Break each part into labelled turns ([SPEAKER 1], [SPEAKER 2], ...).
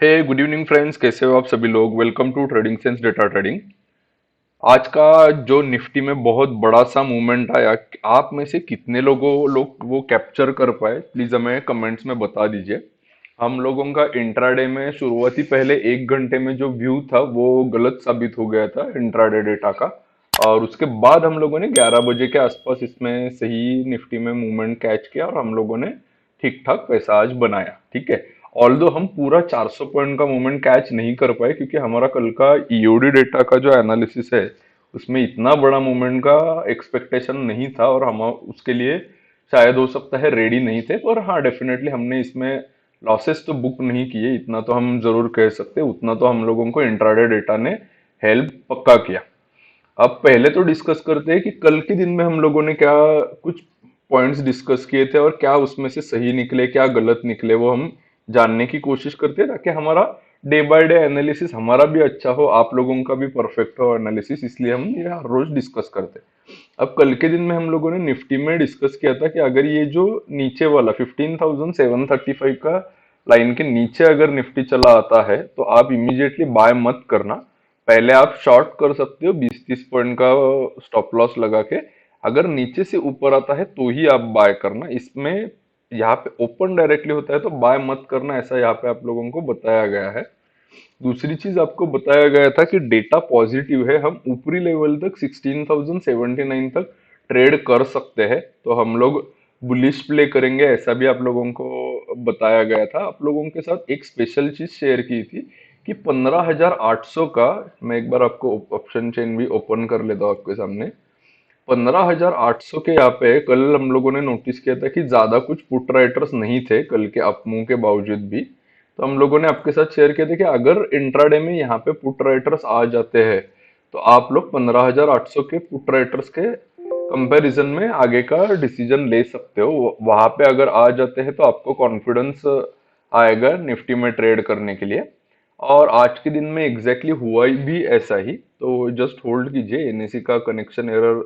[SPEAKER 1] हे good evening friends, कैसे हो आप सभी लोग। Welcome to trading sense data trading. आज का जो निफ्टी में बहुत बड़ा सा मूवमेंट आया, आप में से कितने लोग वो कैप्चर कर पाए, प्लीज हमें कमेंट्स में बता दीजिए। हम लोगों का इंट्राडे में शुरुआती पहले 1 घंटे में जो व्यू था वो गलत साबित हो गया था इंट्राडे डेटा का। और उसके बाद हम लोगों ने 11 बजे के आसपास इसमें सही निफ्टी में मूवमेंट कैच किया और हम लोगों ने ठीक ठाक पैसा आज बनाया। ठीक है। ऑल्दो हम पूरा 400 पॉइंट का मूवमेंट कैच नहीं कर पाए क्योंकि हमारा कल का ईओडी डेटा का जो एनालिसिस है उसमें इतना बड़ा मूवमेंट का एक्सपेक्टेशन नहीं था और हम उसके लिए शायद हो सकता है रेडी नहीं थे। पर हाँ, डेफिनेटली हमने इसमें लॉसेस तो बुक नहीं किए, इतना तो हम जरूर कह सकते हैं। उतना तो हम लोगों को इंट्राडे डेटा ने हेल्प पक्का किया। अब पहले तो डिस्कस करते हैं कि कल के दिन में हम लोगों ने क्या कुछ पॉइंट्स डिस्कस किए थे और क्या उसमें से सही निकले क्या गलत निकले, वो हम जानने की कोशिश करते हैं ताकि हमारा डे बाय डे एनालिसिस हमारा भी अच्छा हो, आप लोगों का भी परफेक्ट हो एनालिसिस। इसलिए हम ये हर रोज डिस्कस करते हैं। अब कल के दिन में हम लोगों ने निफ्टी में डिस्कस किया था कि अगर ये जो नीचे वाला 15,735 का लाइन के नीचे अगर निफ्टी चला आता है तो आप इमीडिएटली बाय मत करना। पहले आप शॉर्ट कर सकते हो 20-30 पॉइंट का स्टॉप लॉस लगा के। अगर नीचे से ऊपर आता है तो ही आप बाय करना। इसमें यहाँ पे ओपन डायरेक्टली होता है तो बाय मत करना, ऐसा यहाँ पे आप लोगों को बताया गया है। दूसरी चीज आपको बताया गया था कि डेटा पॉजिटिव है, हम ऊपरी लेवल तक 16,079 तक ट्रेड कर सकते हैं, तो हम लोग बुलिश प्ले करेंगे, ऐसा भी आप लोगों को बताया गया था। आप लोगों के साथ एक स्पेशल चीज शेयर की थी कि 15,800 का, मैं एक बार आपको ऑप्शन चेन भी ओपन कर लेता हूँ आपके सामने। 15,800 के यहाँ पे कल हम लोगों ने नोटिस किया था कि ज्यादा कुछ पुट राइटर्स नहीं थे कल के अप मूव के बावजूद भी। तो हम लोगों ने आपके साथ शेयर किया था कि अगर इंट्राडे में यहाँ पे पुट राइटर्स आ जाते हैं तो आप लोग 15,800 के पुट राइटर्स के कंपैरिजन में आगे का डिसीजन ले सकते हो। वहां पे अगर आ जाते हैं तो आपको कॉन्फिडेंस आएगा निफ्टी में ट्रेड करने के लिए। और आज के दिन में एग्जैक्टली exactly हुआ भी ऐसा ही, तो जस्ट होल्ड कीजिए, एनएसी का कनेक्शन एरर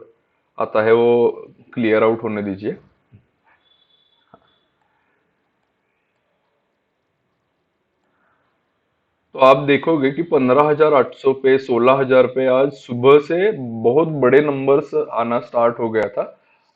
[SPEAKER 1] आता है वो क्लियर आउट होने दीजिए। तो आप देखोगे कि 15,800 पे 16,000 पे आज सुबह से बहुत बड़े नंबर्स आना स्टार्ट हो गया था।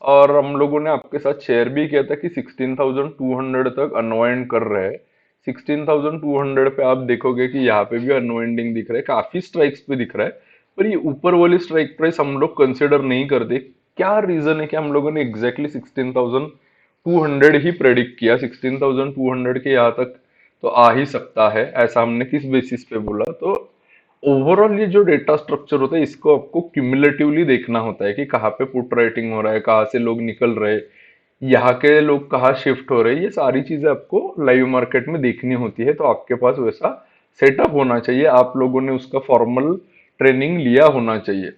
[SPEAKER 1] और हम लोगों ने आपके साथ शेयर भी किया था कि 16,200 तक अनवाइंड कर रहे हैं। 16,200 पे आप देखोगे कि यहाँ पे भी अनवाइंडिंग दिख रहा है, काफी स्ट्राइक्स पे दिख रहा है। पर ये ऊपर वाली स्ट्राइक प्राइस हम लोग कंसिडर नहीं करते। क्या रीजन है कि हम लोगों ने एग्जैक्टली 16,200 ही प्रेडिक्ट किया, 16,200 के यहाँ तक तो आ ही सकता है, ऐसा हमने किस बेसिस पे बोला। तो ओवरऑल ये जो डेटा स्ट्रक्चर होता है इसको आपको क्यूमुलेटिवली देखना होता है कि कहाँ पे पुट राइटिंग हो रहा है, कहाँ से लोग निकल रहे हैं, यहाँ के लोग कहाँ शिफ्ट हो रहे हैं। ये सारी चीजें आपको लाइव मार्केट में देखनी होती है, तो आपके पास वैसा सेटअप होना चाहिए, आप लोगों ने उसका फॉर्मल ट्रेनिंग लिया होना चाहिए।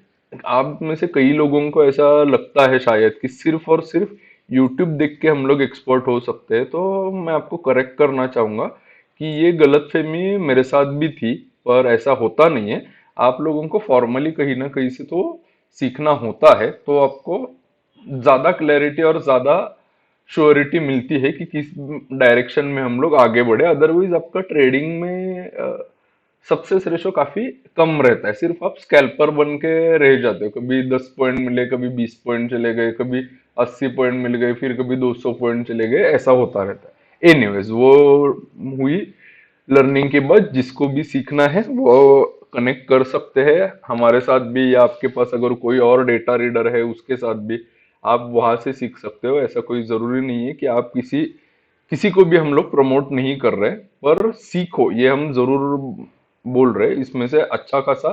[SPEAKER 1] आप में से कई लोगों को ऐसा लगता है शायद कि सिर्फ और सिर्फ यूट्यूब देख के हम लोग एक्सपर्ट हो सकते हैं, तो मैं आपको करेक्ट करना चाहूंगा कि ये गलतफहमी मेरे साथ भी थी, पर ऐसा होता नहीं है। आप लोगों को फॉर्मली कहीं ना कहीं से तो सीखना होता है, तो आपको ज्यादा क्लैरिटी और ज्यादा श्योरिटी मिलती है कि किस डायरेक्शन में हम लोग आगे बढ़े। अदरवाइज आपका ट्रेडिंग में सक्सेस रेशो काफी कम रहता है, सिर्फ आप स्कैल्पर बन के रह जाते हो। कभी 10 पॉइंट मिले, कभी 20 पॉइंट चले गए, कभी 80 पॉइंट मिल गए, फिर कभी 200 पॉइंट चले गए, ऐसा होता रहता है। एनीवेज, वो हुई लर्निंग के बाद। जिसको भी सीखना है वो कनेक्ट कर सकते हैं हमारे साथ भी, या आपके पास अगर कोई और डेटा रीडर है उसके साथ भी आप वहां से सीख सकते हो। ऐसा कोई जरूरी नहीं है कि आप किसी किसी को भी हम लोग प्रमोट नहीं कर रहे, पर सीखो ये हम जरूर बोल रहे। इसमें से अच्छा खासा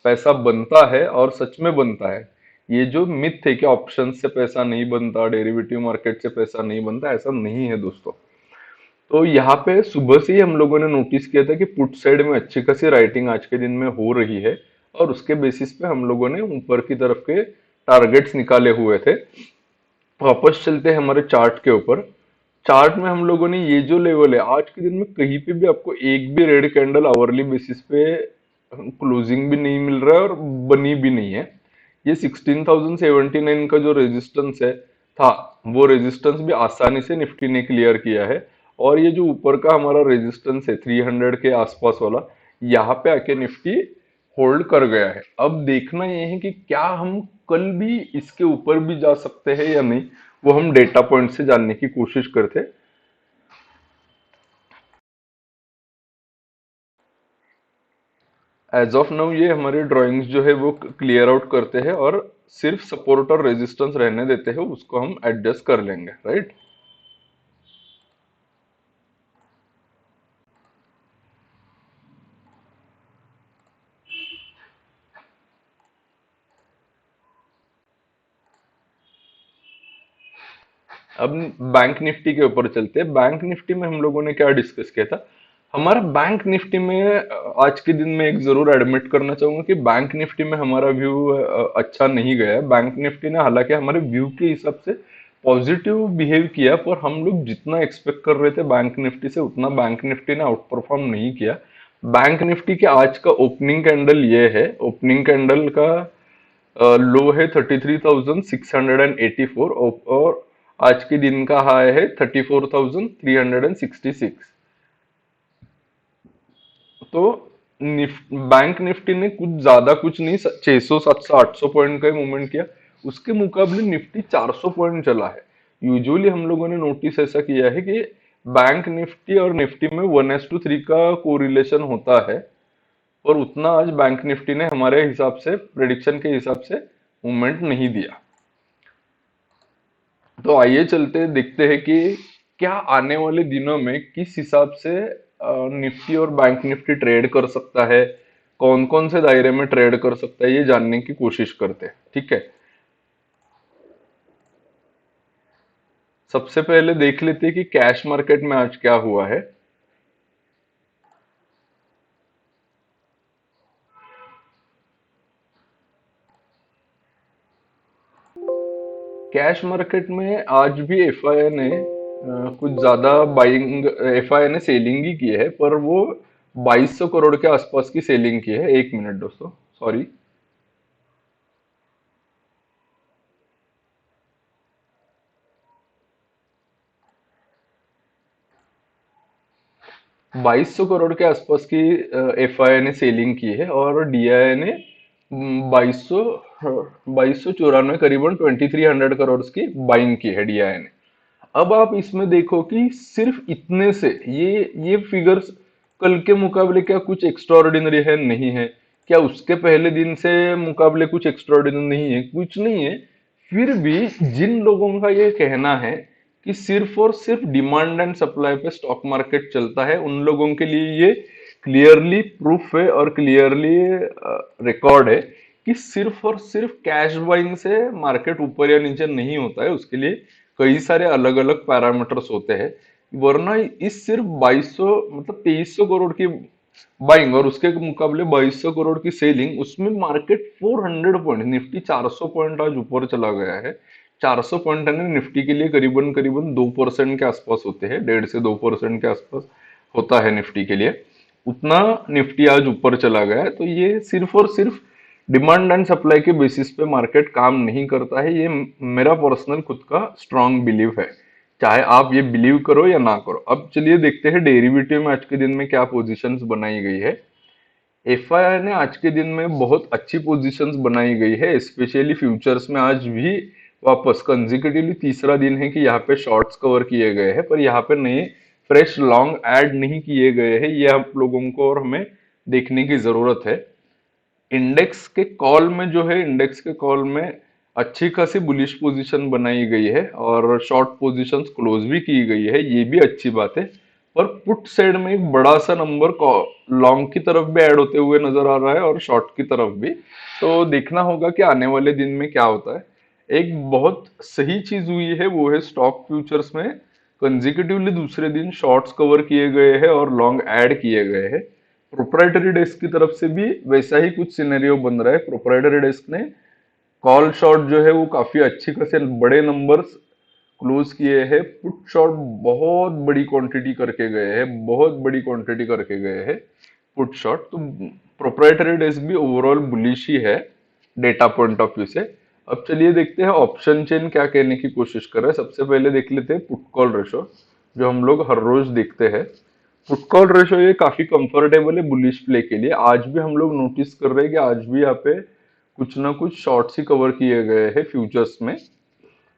[SPEAKER 1] पैसा बनता है और सच में बनता है। ये जो मिथ है कि ऑप्शन से पैसा नहीं बनता, डेरिवेटिव मार्केट से पैसा नहीं बनता, ऐसा नहीं है दोस्तों। तो यहाँ पे सुबह से ही हम लोगों ने नोटिस किया था कि पुट साइड में अच्छी खासी राइटिंग आज के दिन में हो रही है, और उसके बेसिस पे हम लोगों ने ऊपर की तरफ के टारगेट्स निकाले हुए थे। वापस चलते हैं हमारे चार्ट के ऊपर। चार्ट में हम लोगों ने ये जो लेवल है आज के दिन में कहीं पे भी आपको एक भी रेड कैंडल आवरली बेसिस पे क्लोजिंग भी नहीं मिल रहा है और बनी भी नहीं है। ये 16,079 का जो रेजिस्टेंस है था, वो रेजिस्टेंस भी आसानी से निफ्टी ने क्लियर किया है। और ये जो ऊपर का हमारा रेजिस्टेंस है 300 के आसपास वाला, यहाँ पे आके निफ्टी होल्ड कर गया है। अब देखना ये है कि क्या हम कल भी इसके ऊपर भी जा सकते हैं या नहीं, वो हम डेटा पॉइंट से जानने की कोशिश करते हैं। एज ऑफ नाउ ये हमारे ड्राइंग्स जो है वो क्लियर आउट करते हैं और सिर्फ सपोर्ट और रेजिस्टेंस रहने देते हैं, उसको हम एडजस्ट कर लेंगे, राइट। अब बैंक निफ्टी के ऊपर चलते हैं। बैंक निफ्टी में हम लोगों ने क्या डिस्कस किया था। हमारा बैंक निफ्टी में आज के दिन में एक जरूर एडमिट करना चाहूंगा कि बैंक निफ्टी में हमारा व्यू अच्छा नहीं गया है। बैंक निफ्टी ने हालांकि हमारे व्यू के हिसाब से पॉजिटिव बिहेव किया, पर हम लोग जितना एक्सपेक्ट कर रहे थे बैंक निफ्टी से उतना बैंक निफ्टी ने आउट परफॉर्म नहीं किया। बैंक निफ्टी के आज का ओपनिंग कैंडल ये है। ओपनिंग कैंडल का लो है 33,684 और आज के दिन का हाई है 34,366। तो बैंक निफ्टी ने कुछ ज्यादा कुछ नहीं, 600 700 800 पॉइंट का ही मूवमेंट किया। उसके मुकाबले निफ्टी 400 पॉइंट चला है। यूजुअली हम लोगों ने नोटिस ऐसा किया है कि बैंक निफ्टी और निफ्टी में 1:3 का कोरिलेशन होता है, और उतना आज बैंक निफ्टी ने हमारे हिसाब से, प्रेडिक्शन के हिसाब से मूवमेंट नहीं दिया। तो आइए चलते देखते हैं कि क्या आने वाले दिनों में किस हिसाब से निफ्टी और बैंक निफ्टी ट्रेड कर सकता है, कौन कौन से दायरे में ट्रेड कर सकता है, ये जानने की कोशिश करते हैं, ठीक है। सबसे पहले देख लेते हैं कि कैश मार्केट में आज क्या हुआ है। कैश मार्केट में आज भी एफआईआई ने कुछ ज्यादा बाइंग, एफआईआई ने सेलिंग ही की है, पर वो 2200 करोड़ के आसपास की सेलिंग की है। एक मिनट दोस्तों, सॉरी। 2200 करोड़ के आसपास की एफआईआई ने सेलिंग की है, और डीआईआई ने 2294, करीबन 2300 करोड़ की बाइंग की है डीआईआई ने। अब आप इसमें देखो कि सिर्फ इतने से ये फिगर्स कल के मुकाबले क्या कुछ एक्स्ट्राऑर्डिनरी है? नहीं है। क्या उसके पहले दिन से मुकाबले कुछ एक्स्ट्राऑर्डिनरी नहीं है? कुछ नहीं है। फिर भी जिन लोगों का ये कहना है कि सिर्फ और सिर्फ डिमांड एंड सप्लाई पे स्टॉक मार्केट चलता है, उन लोगों के लिए ये क्लियरली प्रूफ है और क्लियरली रिकॉर्ड है कि सिर्फ और सिर्फ कैश बाइंग से मार्केट ऊपर या नीचे नहीं होता है। उसके लिए कई सारे अलग अलग पैरामीटर्स होते हैं। वरना इस सिर्फ 2200, मतलब 2300 करोड़ की बाइंग और उसके मुकाबले 2200 करोड़ की सेलिंग, उसमें मार्केट 400 पॉइंट, निफ्टी 400 पॉइंट आज ऊपर चला गया है। 400 पॉइंट है ना, निफ्टी के लिए करीबन करीबन 2% के आसपास होते हैं, 1.5 से 2% के आसपास होता है निफ्टी के लिए। उतना निफ्टी आज ऊपर चला गया है। तो ये सिर्फ और सिर्फ डिमांड एंड सप्लाई के बेसिस पे मार्केट काम नहीं करता है, ये मेरा पर्सनल खुद का स्ट्रांग बिलीव है, चाहे आप ये बिलीव करो या ना करो। अब चलिए देखते हैं डेरिवेटिव में आज के दिन में क्या पोजीशंस बनाई गई है। एफआईआई ने आज के दिन में बहुत अच्छी पोजीशंस बनाई गई है, स्पेशली फ्यूचर्स में आज भी वापस कंजिक्यूटिवली तीसरा दिन है कि यहाँ पे शॉर्ट्स कवर किए गए हैं, पर यहाँ पे नए फ्रेश लॉन्ग ऐड नहीं किए गए हैं। ये आप लोगों को और हमें देखने की जरूरत है। इंडेक्स के कॉल में जो है, इंडेक्स के कॉल में अच्छी खासी बुलिश पोजीशन बनाई गई है और शॉर्ट पोजीशंस क्लोज भी की गई है, ये भी अच्छी बात है। पर पुट साइड में एक बड़ा सा नंबर लॉन्ग की तरफ भी ऐड होते हुए नजर आ रहा है और शॉर्ट की तरफ भी। तो देखना होगा कि आने वाले दिन में क्या होता है। एक बहुत सही चीज हुई है, वो है स्टॉक फ्यूचर्स में कंजिक्यूटिवली दूसरे दिन शॉर्ट्स कवर किए गए हैं और लॉन्ग ऐड किए गए हैं। प्रोप्राइटरी डेस्क की तरफ से भी वैसा ही कुछ सिनेरियो बन रहा है। प्रोप्राइटरी डेस्क ने कॉल शॉट जो है वो काफी अच्छी खासे बड़े नंबर्स क्लोज किए हैं। पुट शॉट बहुत बड़ी क्वांटिटी करके गए हैं, बहुत बड़ी क्वांटिटी करके गए हैं पुट शॉट। तो प्रोप्राइटरी डेस्क भी ओवरऑल बुलिश ही है डेटा पॉइंट ऑफ व्यू से। अब चलिए देखते हैं ऑप्शन चेन क्या कहने की कोशिश कर रहा है। सबसे पहले देख लेते हैं पुट कॉल रेशो। जो हम लोग हर रोज देखते हैं। पुट कॉल रेशो ये काफी कंफर्टेबल है बुलिश प्ले के लिए। आज भी हम लोग नोटिस कर रहे हैं कि आज भी यहाँ पे कुछ ना कुछ शॉर्ट्स ही कवर किए गए हैं फ्यूचर्स में।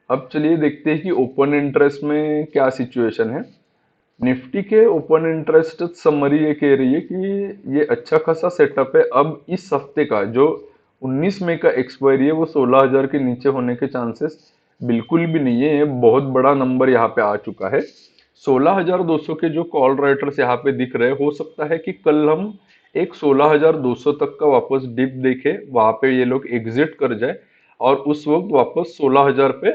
[SPEAKER 1] अब चलिए देखते हैं कि ओपन इंटरेस्ट में क्या सिचुएशन है। निफ्टी के ओपन इंटरेस्ट समरी ये कह रही है कि ये अच्छा खासा सेटअप है। अब इस हफ्ते का जो 19 मई का एक्सपायरी है वो 16,000 के नीचे होने के चांसेस बिल्कुल भी नहीं है। ये बहुत बड़ा नंबर यहाँ पे आ चुका है। 16,200 के जो कॉल राइटर्स यहाँ पे दिख रहे हैं, हो सकता है कि कल हम एक 16,200 तक का वापस डिप देखे, वहां पे ये लोग एग्जिट कर जाए और उस वक्त वापस 16,000 पे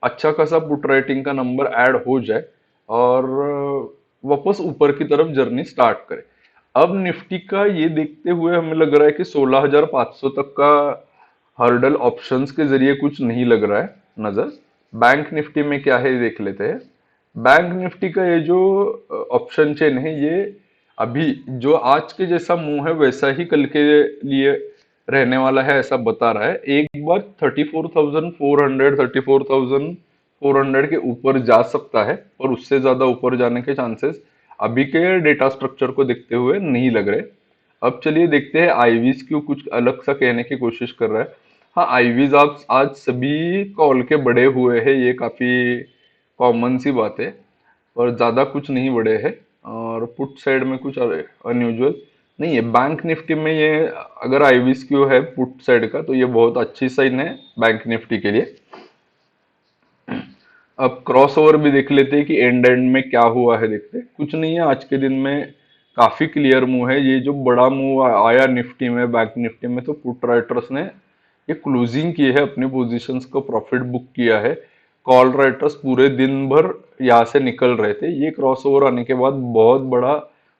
[SPEAKER 1] अच्छा खासा पुट राइटिंग का नंबर ऐड हो जाए और वापस ऊपर की तरफ जर्नी स्टार्ट करे। अब निफ्टी का ये देखते हुए हमें लग रहा है कि 16,500 तक का हर्डल ऑप्शंस के जरिए कुछ नहीं लग रहा है नजर। बैंक निफ्टी में क्या है ये देख लेते हैं। बैंक निफ्टी का ये जो ऑप्शन चेन है, ये अभी जो आज के जैसा मुंह है वैसा ही कल के लिए रहने वाला है ऐसा बता रहा है। एक बार 34,400 34,400 के ऊपर जा सकता है, और उससे ज्यादा ऊपर जाने के चांसेस अभी के डेटा स्ट्रक्चर को देखते हुए नहीं लग रहे। अब चलिए देखते हैं आईवीज क्यों कुछ अलग सा कहने की कोशिश कर रहा है। हाँ, आईवीज आप आज सभी कॉल के बड़े हुए हैं, ये काफी कॉमन सी बात है, और ज्यादा कुछ नहीं बढ़े हैं। और पुट साइड में कुछ अनयूजुअल नहीं है। बैंक निफ्टी में ये अगर आईवीज क्यू है पुट साइड का, तो ये बहुत अच्छी साइन है बैंक निफ्टी के लिए। अब क्रॉस ओवर भी देख लेते हैं कि एंड एंड में क्या हुआ है। देखते हैं, कुछ नहीं है आज के दिन में, काफी क्लियर मूव है। ये जो बड़ा मूव आया निफ्टी में, बैंक निफ्टी में, तो पुट राइटर्स ने ये क्लोजिंग की है, अपनी पोजीशंस को प्रॉफिट बुक किया है। कॉल राइटर्स पूरे दिन भर यहाँ से निकल रहे थे। ये क्रॉस ओवर आने के बाद बहुत बड़ा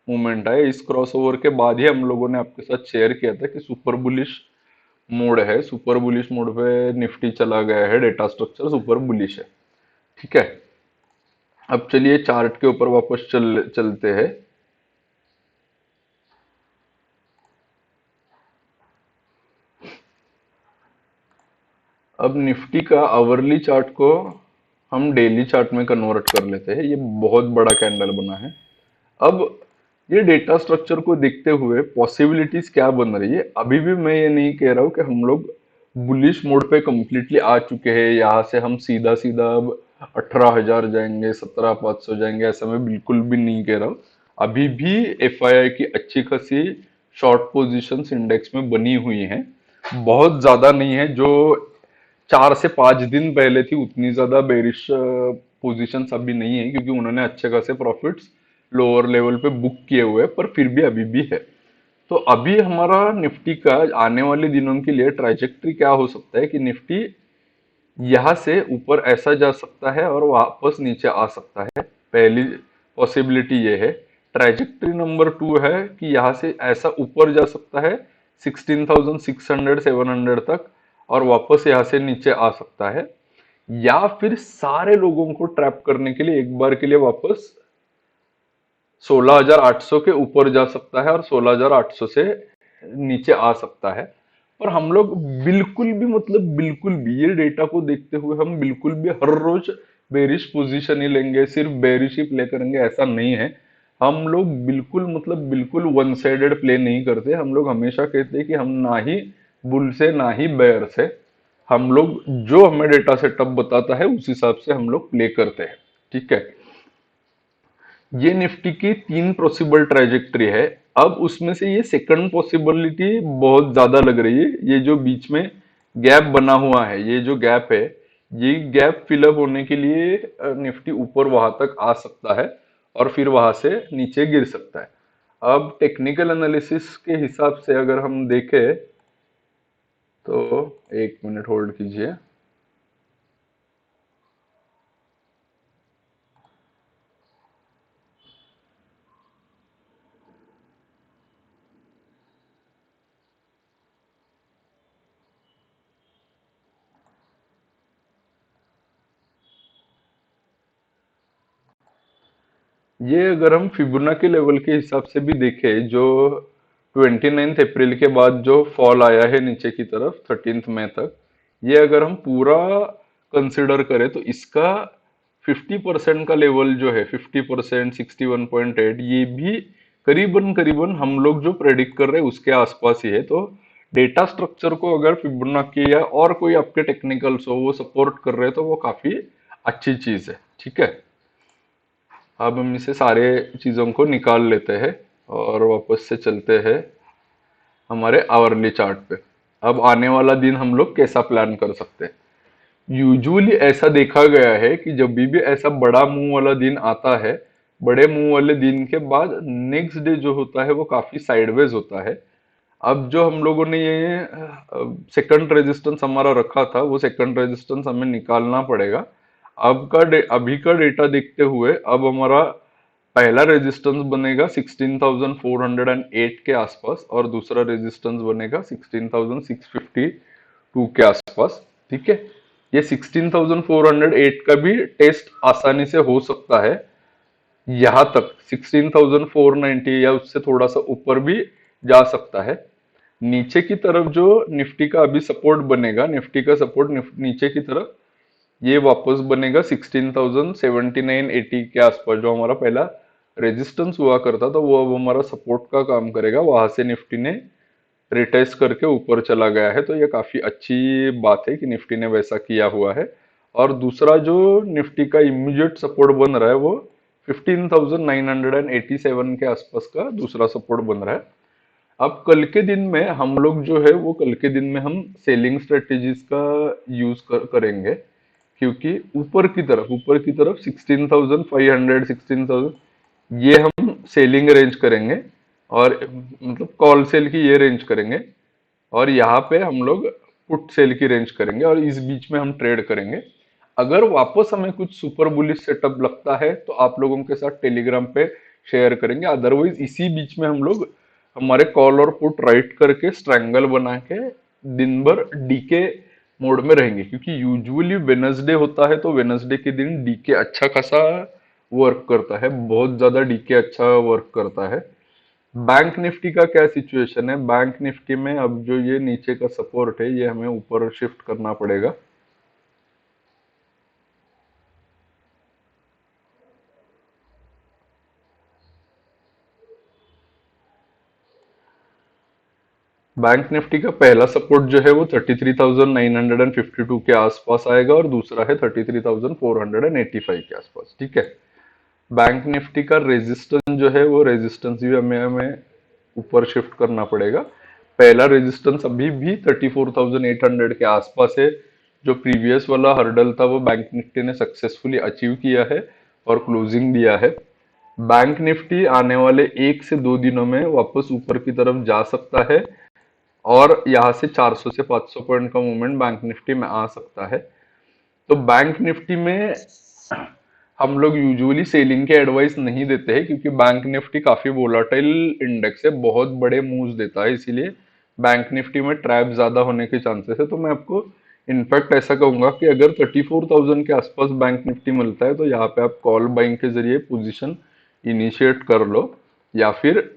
[SPEAKER 1] मूवमेंट आया। इस क्रॉस ओवर के बाद ही हम लोगों ने आपके साथ शेयर किया था कि सुपर बुलिश मोड है। सुपर बुलिश मोड पे निफ्टी चला गया है, डेटा स्ट्रक्चर सुपर बुलिश है। ठीक है। अब चलिए चार्ट के ऊपर वापस चलते हैं। अब निफ्टी का आवरली चार्ट को हम डेली चार्ट में कन्वर्ट कर लेते हैं। ये बहुत बड़ा कैंडल बना है। अब ये डेटा स्ट्रक्चर को देखते हुए पॉसिबिलिटीज क्या बन रही है, अभी भी मैं ये नहीं कह रहा हूँ कि हम लोग बुलिश मोड पे कंप्लीटली आ चुके हैं, यहाँ से हम सीधा सीधा अब 18,000 जाएंगे, 17,500 जाएंगे, ऐसा मैं बिल्कुल भी नहीं कह रहा हूँ। अभी भी एफआईआई की अच्छी खासी शॉर्ट पोजीशंस इंडेक्स में बनी हुई हैं। बहुत ज्यादा नहीं है, जो 4 से 5 दिन पहले थी उतनी ज्यादा बेरिश पोजीशंस अभी नहीं है, क्योंकि उन्होंने अच्छे खासे प्रॉफिट्स लोअर लेवल पे बुक किए हुए हैं, पर फिर भी अभी भी है। तो अभी हमारा निफ्टी का आने वाले दिनों के लिए ट्राइजेक्टरी क्या हो सकता है कि निफ्टी यहाँ से ऊपर ऐसा जा सकता है और वापस नीचे आ सकता है। पहली पॉसिबिलिटी ये है। ट्राइजेक्टरी नंबर 2 है कि यहाँ से ऐसा ऊपर जा सकता है 16,600 700 तक, और वापस यहाँ से नीचे आ सकता है। या फिर सारे लोगों को ट्रैप करने के लिए एक बार के लिए वापस 16,800 के ऊपर जा सकता है और 16,800 से नीचे आ सकता है। पर हम लोग बिल्कुल भी, मतलब बिल्कुल भी, ये डेटा को देखते हुए हम बिल्कुल भी हर रोज बेरिश पोजीशन ही लेंगे, सिर्फ बेरिश ही प्ले करेंगे, ऐसा नहीं है। हम लोग बिल्कुल, मतलब बिल्कुल वन साइडेड प्ले नहीं करते। हम लोग हमेशा कहते हैं कि हम ना ही बुल से ना ही बेयर से, हम लोग जो हमें डेटा सेटअप बताता है उस हिसाब से हम लोग प्ले करते हैं। ठीक है। ये निफ्टी की 3 पॉसिबल ट्राइजेक्टरी है। अब उसमें से ये सेकंड पॉसिबिलिटी बहुत ज्यादा लग रही है। ये जो बीच में गैप बना हुआ है, ये जो गैप है, ये गैप फिलअप होने के लिए निफ्टी ऊपर वहां तक आ सकता है और फिर वहां से नीचे गिर सकता है। अब टेक्निकल एनालिसिस के हिसाब से अगर हम देखें तो, एक मिनट होल्ड कीजिए। ये अगर हम फिबोनाची लेवल के हिसाब से भी देखें, जो 29 अप्रैल के बाद जो फॉल आया है नीचे की तरफ 13 मई तक, ये अगर हम पूरा कंसिडर करें तो इसका 50% का लेवल जो है, 50%, 61.8, ये भी करीबन करीबन हम लोग जो प्रेडिक्ट कर रहे हैं उसके आसपास ही है। तो डेटा स्ट्रक्चर को अगर फिबोनाची या और कोई आपके टेक्निकल्स हो वो सपोर्ट कर रहे हैं तो वो काफी अच्छी चीज है। ठीक है, अब हम इसे सारे चीजों को निकाल लेते हैं और वापस से चलते हैं हमारे आवरली चार्ट पे। अब आने वाला दिन हम लोग कैसा प्लान कर सकते हैं? यूजुअली ऐसा देखा गया है कि जब भी ऐसा बड़ा मुंह वाला दिन आता है, बड़े मुंह वाले दिन के बाद नेक्स्ट डे जो होता है वो काफी साइडवेज होता है। अब जो हम लोगों ने ये सेकंड रेजिस्टेंस हमारा रखा था, वो सेकंड रेजिस्टेंस हमें निकालना पड़ेगा। अभी का डेटा देखते हुए अब हमारा पहला रेजिस्टेंस बनेगा 16,408 के आसपास और दूसरा रेजिस्टेंस बनेगा 16,652 के आसपास। ठीक है, ये 16,408 का भी टेस्ट आसानी से हो सकता है, यहाँ तक 16,490 या उससे थोड़ा सा ऊपर भी जा सकता है। नीचे की तरफ जो निफ्टी का अभी सपोर्ट बनेगा, निफ्टी का सपोर्ट नीचे की तरफ ये वापस बनेगा 16,7980 के आसपास। जो हमारा पहला रेजिस्टेंस हुआ करता था वो अब हमारा सपोर्ट का काम करेगा। वहां से निफ्टी ने रिटेस्ट करके ऊपर चला गया है, तो ये काफी अच्छी बात है कि निफ्टी ने वैसा किया हुआ है। और दूसरा जो निफ्टी का इमीडिएट सपोर्ट बन रहा है वो 15,987 के आसपास का दूसरा सपोर्ट बन रहा है। अब कल के दिन में हम लोग जो है वो कल के दिन में हम सेलिंग स्ट्रेटेजीज का यूज करेंगे, क्योंकि ऊपर की तरफ 16,500, 16,000 ये हम सेलिंग रेंज करेंगे, और मतलब कॉल सेल की ये रेंज करेंगे, और यहाँ पे हम लोग पुट सेल की रेंज करेंगे और इस बीच में हम ट्रेड करेंगे। अगर वापस हमें कुछ सुपर बुलिश सेटअप लगता है तो आप लोगों के साथ टेलीग्राम पे शेयर करेंगे। अदरवाइज इसी बीच में हम लोग हमारे कॉल और पुट राइट करके स्ट्रैंगल बना के दिन भर डीके मोड में रहेंगे, क्योंकि यूजुअली वेनसडे होता है तो वेनसडे के दिन डीके अच्छा खासा वर्क करता है, बहुत ज्यादा डीके अच्छा वर्क करता है। बैंक निफ्टी का क्या सिचुएशन है? बैंक निफ्टी में अब जो ये नीचे का सपोर्ट है ये हमें ऊपर शिफ्ट करना पड़ेगा। बैंक निफ्टी का पहला सपोर्ट जो है वो 33,952 के आसपास आएगा और दूसरा है 33,485 के आसपास। ठीक है, बैंक निफ्टी का रेजिस्टेंस जो है वो रेजिस्टेंस भी हमें हमें ऊपर शिफ्ट करना पड़ेगा। पहला रेजिस्टेंस अभी भी 34,800 के आसपास है। जो प्रीवियस वाला हर्डल था वो बैंक निफ्टी ने सक्सेसफुली अचीव किया है और क्लोजिंग दिया है। बैंक निफ्टी आने वाले 1 से 2 दिनों में वापस ऊपर की तरफ जा सकता है और यहाँ से 400 से 500 पॉइंट का मूवमेंट बैंक निफ्टी में आ सकता है। तो बैंक निफ्टी में हम लोग यूजुअली सेलिंग के एडवाइस नहीं देते हैं, क्योंकि बैंक निफ्टी काफी वोलाटाइल इंडेक्स है, बहुत बड़े मूव्स देता है, इसीलिए बैंक निफ्टी में ट्रैप ज्यादा होने के चांसेस है। तो मैं आपको इनफैक्ट ऐसा कहूंगा कि अगर 34,000 के आसपास बैंक निफ्टी मिलता है तो यहाँ पे आप कॉल बाइंग के जरिए पोजीशन इनिशिएट कर लो, या फिर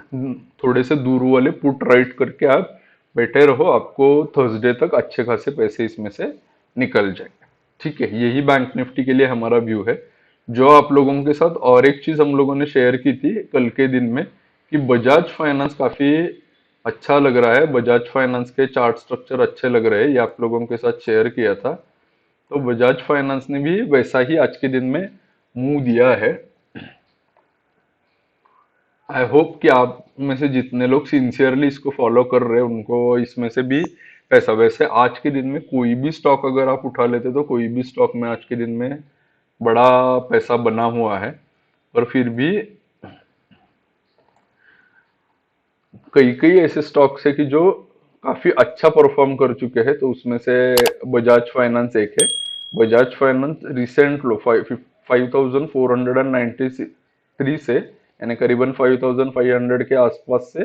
[SPEAKER 1] थोड़े से दूर वाले पुट राइट करके आप बैठे रहो, आपको थर्सडे तक अच्छे खासे पैसे इसमें से निकल जाएंगे। ठीक है, यही बैंक निफ्टी के लिए हमारा व्यू है। जो आप लोगों के साथ और एक चीज हम लोगों ने शेयर की थी कल के दिन में कि बजाज फाइनेंस काफी अच्छा लग रहा है, बजाज फाइनेंस के चार्ट स्ट्रक्चर अच्छे लग रहे हैं, ये आप लोगों के साथ शेयर किया था। तो बजाज फाइनेंस ने भी वैसा ही आज के दिन में मुंह दिया है। आई होप कि आप में से जितने लोग सिंसियरली इसको फॉलो कर रहे हैं उनको इसमें से भी पैसा, वैसे आज के दिन में कोई भी स्टॉक अगर आप उठा लेते तो कोई भी स्टॉक में आज के दिन में बड़ा पैसा बना हुआ है। पर फिर भी कई कई ऐसे स्टॉक्स है कि जो काफी अच्छा परफॉर्म कर चुके हैं, तो उसमें से बजाज फाइनेंस एक है। बजाज फाइनेंस रिसेंट लो 5,493 से, यानी करीबन 5,500 के आसपास से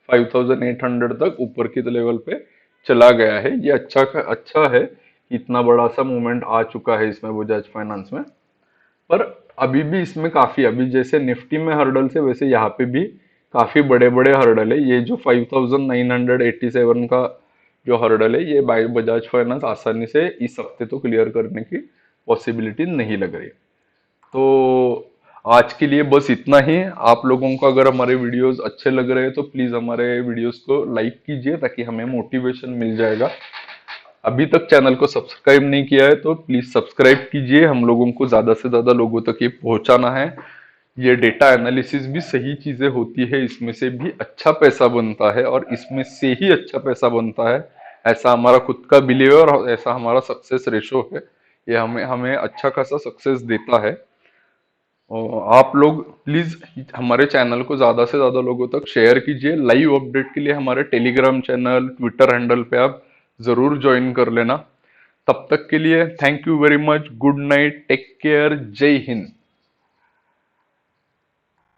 [SPEAKER 1] 5,800 तक ऊपर की लेवल पे चला गया है। ये अच्छा है, इतना बड़ा सा मूवमेंट आ चुका है इसमें बजाज फाइनेंस में। पर अभी भी इसमें काफी, अभी जैसे निफ्टी में हर्डल है वैसे यहाँ पे भी काफी बड़े बड़े हर्डल है। ये जो 5,987 का जो हर्डल है ये बजाज फाइनेंस आसानी से इस हफ्ते तो क्लियर करने की पॉसिबिलिटी नहीं लग रही है। तो आज के लिए बस इतना ही। आप लोगों को अगर हमारे वीडियोस अच्छे लग रहे हैं तो प्लीज हमारे वीडियोस को लाइक कीजिए, ताकि हमें मोटिवेशन मिल जाएगा। अभी तक चैनल को सब्सक्राइब नहीं किया है तो प्लीज सब्सक्राइब कीजिए। हम लोगों को ज्यादा से ज्यादा लोगों तक ये पहुंचाना है। ये डेटा एनालिसिस भी सही चीजें होती है, इसमें से भी अच्छा पैसा बनता है और इसमें से ही अच्छा पैसा बनता है। ऐसा हमारा खुद का बिलीव है और ऐसा हमारा सक्सेस रेशो है। ये हमें हमें अच्छा खासा सक्सेस देता है। और आप लोग प्लीज हमारे चैनल को ज्यादा से ज्यादा लोगों तक शेयर कीजिए। लाइव अपडेट के लिए हमारे टेलीग्राम चैनल, ट्विटर हैंडल पे आप जरूर ज्वाइन कर लेना। तब तक के लिए thank you very much. Good night, take care, जय हिंद।